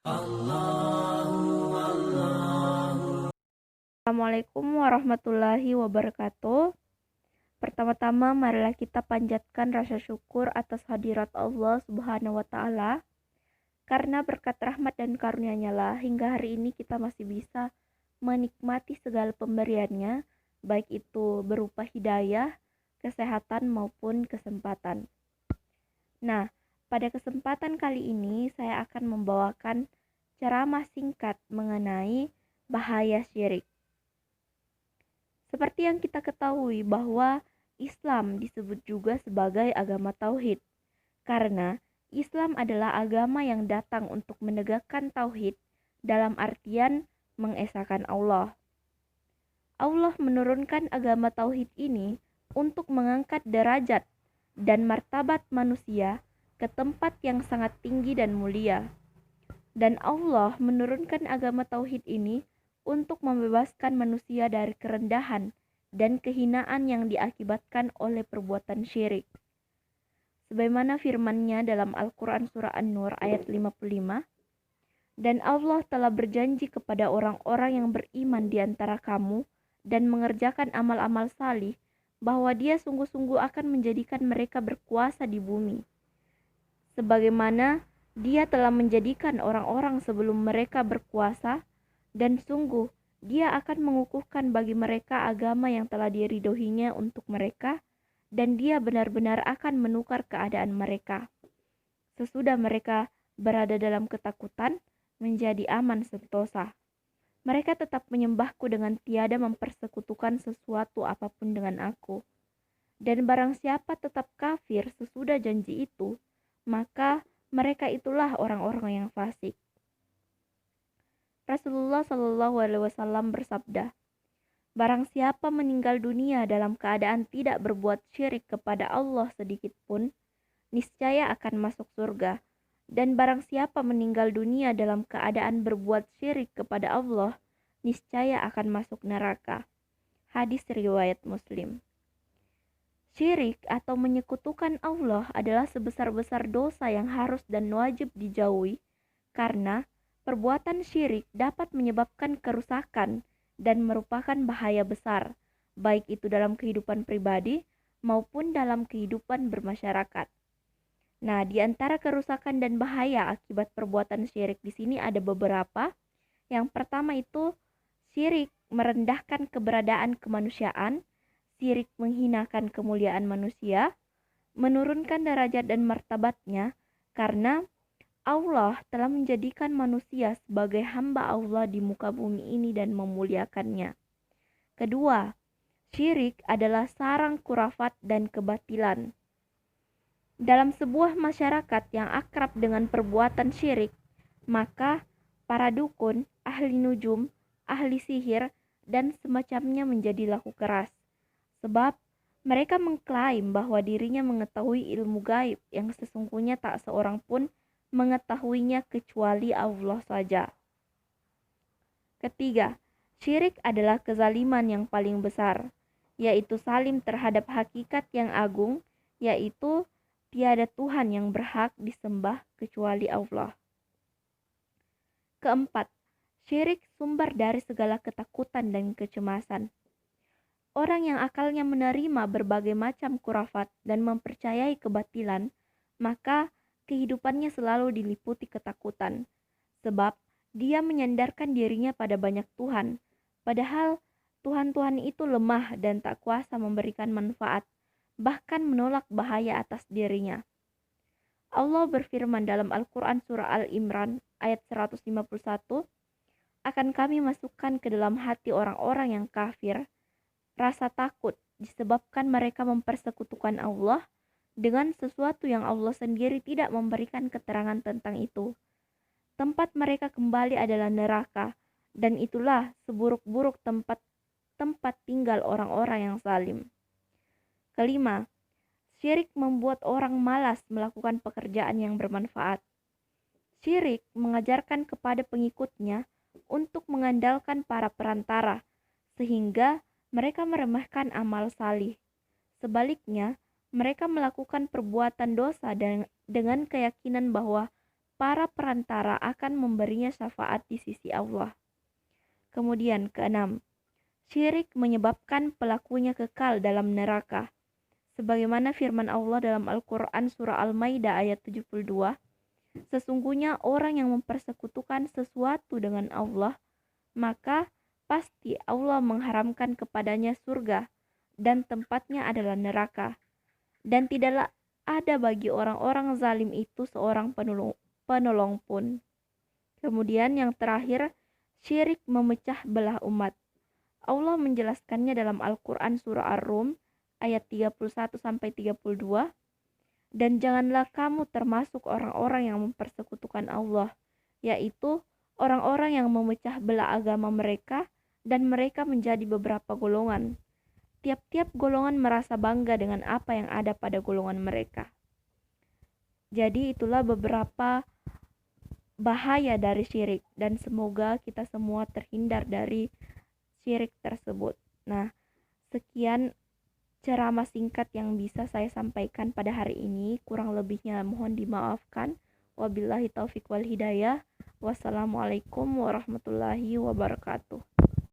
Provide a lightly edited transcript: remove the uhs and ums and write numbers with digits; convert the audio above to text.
Assalamualaikum warahmatullahi wabarakatuh. Pertama-tama marilah kita panjatkan rasa syukur atas hadirat Allah Subhanahu wa taala karena berkat rahmat dan karunia-Nya lah hingga hari ini kita masih bisa menikmati segala pemberiannya, baik itu berupa hidayah, kesehatan maupun kesempatan. Nah, pada kesempatan kali ini saya akan membawakan ceramah singkat mengenai bahaya syirik. Seperti yang kita ketahui bahwa Islam disebut juga sebagai agama tauhid, karena Islam adalah agama yang datang untuk menegakkan tauhid dalam artian mengesahkan Allah. Allah menurunkan agama tauhid ini untuk mengangkat derajat dan martabat manusia ke tempat yang sangat tinggi dan mulia. Dan Allah menurunkan agama tauhid ini untuk membebaskan manusia dari kerendahan dan kehinaan yang diakibatkan oleh perbuatan syirik. Sebagaimana firman-Nya dalam Al-Quran Surah An-Nur ayat 55, dan Allah telah berjanji kepada orang-orang yang beriman di antara kamu dan mengerjakan amal-amal salih, bahwa Dia sungguh-sungguh akan menjadikan mereka berkuasa di bumi. Sebagaimana Dia telah menjadikan orang-orang sebelum mereka berkuasa, dan sungguh Dia akan mengukuhkan bagi mereka agama yang telah diridhoinya untuk mereka, dan Dia benar-benar akan menukar keadaan mereka. Sesudah mereka berada dalam ketakutan, menjadi aman sentosa. Mereka tetap menyembahku dengan tiada mempersekutukan sesuatu apapun dengan aku. Dan barang siapa tetap kafir sesudah janji itu, maka mereka itulah orang-orang yang fasik. Rasulullah Shallallahu Alaihi Wasallam bersabda, barang siapa meninggal dunia dalam keadaan tidak berbuat syirik kepada Allah sedikit pun, niscaya akan masuk surga. Dan barang siapa meninggal dunia dalam keadaan berbuat syirik kepada Allah, niscaya akan masuk neraka. Hadis riwayat Muslim. Syirik atau menyekutukan Allah adalah sebesar-besar dosa yang harus dan wajib dijauhi, karena perbuatan syirik dapat menyebabkan kerusakan dan merupakan bahaya besar, baik itu dalam kehidupan pribadi maupun dalam kehidupan bermasyarakat. Nah, di antara kerusakan dan bahaya akibat perbuatan syirik di sini ada beberapa. Yang pertama itu syirik merendahkan keberadaan kemanusiaan, syirik menghinakan kemuliaan manusia, menurunkan derajat dan martabatnya, karena Allah telah menjadikan manusia sebagai hamba Allah di muka bumi ini dan memuliakannya. Kedua, syirik adalah sarang khurafat dan kebatilan. Dalam sebuah masyarakat yang akrab dengan perbuatan syirik, maka para dukun, ahli nujum, ahli sihir, dan semacamnya menjadi laku keras. Sebab mereka mengklaim bahwa dirinya mengetahui ilmu gaib yang sesungguhnya tak seorang pun mengetahuinya kecuali Allah saja. Ketiga, syirik adalah kezaliman yang paling besar, yaitu salim terhadap hakikat yang agung, yaitu tiada Tuhan yang berhak disembah kecuali Allah. Keempat, syirik sumber dari segala ketakutan dan kecemasan. Orang yang akalnya menerima berbagai macam khurafat dan mempercayai kebatilan, maka kehidupannya selalu diliputi ketakutan, sebab dia menyandarkan dirinya pada banyak Tuhan, padahal Tuhan-Tuhan itu lemah dan tak kuasa memberikan manfaat, bahkan menolak bahaya atas dirinya. Allah berfirman dalam Al-Quran Surah Al-Imran ayat 151, akan kami masukkan ke dalam hati orang-orang yang kafir rasa takut disebabkan mereka mempersekutukan Allah dengan sesuatu yang Allah sendiri tidak memberikan keterangan tentang itu. Tempat mereka kembali adalah neraka, dan itulah seburuk-buruk tempat tinggal orang-orang yang zalim. Kelima, syirik membuat orang malas melakukan pekerjaan yang bermanfaat. Syirik mengajarkan kepada pengikutnya untuk mengandalkan para perantara, sehingga mereka meremehkan amal salih. Sebaliknya, mereka melakukan perbuatan dosa dengan keyakinan bahwa para perantara akan memberinya syafaat di sisi Allah. Kemudian keenam, syirik menyebabkan pelakunya kekal dalam neraka. Sebagaimana firman Allah dalam Al-Quran surah Al-Maidah ayat 72, sesungguhnya orang yang mempersekutukan sesuatu dengan Allah, maka pasti Allah mengharamkan kepadanya surga dan tempatnya adalah neraka. Dan tidaklah ada bagi orang-orang zalim itu seorang penolong pun. Kemudian yang terakhir, syirik memecah belah umat. Allah menjelaskannya dalam Al-Quran surah Ar-Rum ayat 31-32. Dan janganlah kamu termasuk orang-orang yang mempersekutukan Allah, yaitu orang-orang yang memecah belah agama mereka dan mereka menjadi beberapa golongan. Tiap-tiap golongan merasa bangga dengan apa yang ada pada golongan mereka. Jadi itulah beberapa bahaya dari syirik dan semoga kita semua terhindar dari syirik tersebut. Nah, sekian ceramah singkat yang bisa saya sampaikan pada hari ini. Kurang lebihnya mohon dimaafkan. Wabillahi taufiq wal hidayah. Wassalamualaikum warahmatullahi wabarakatuh.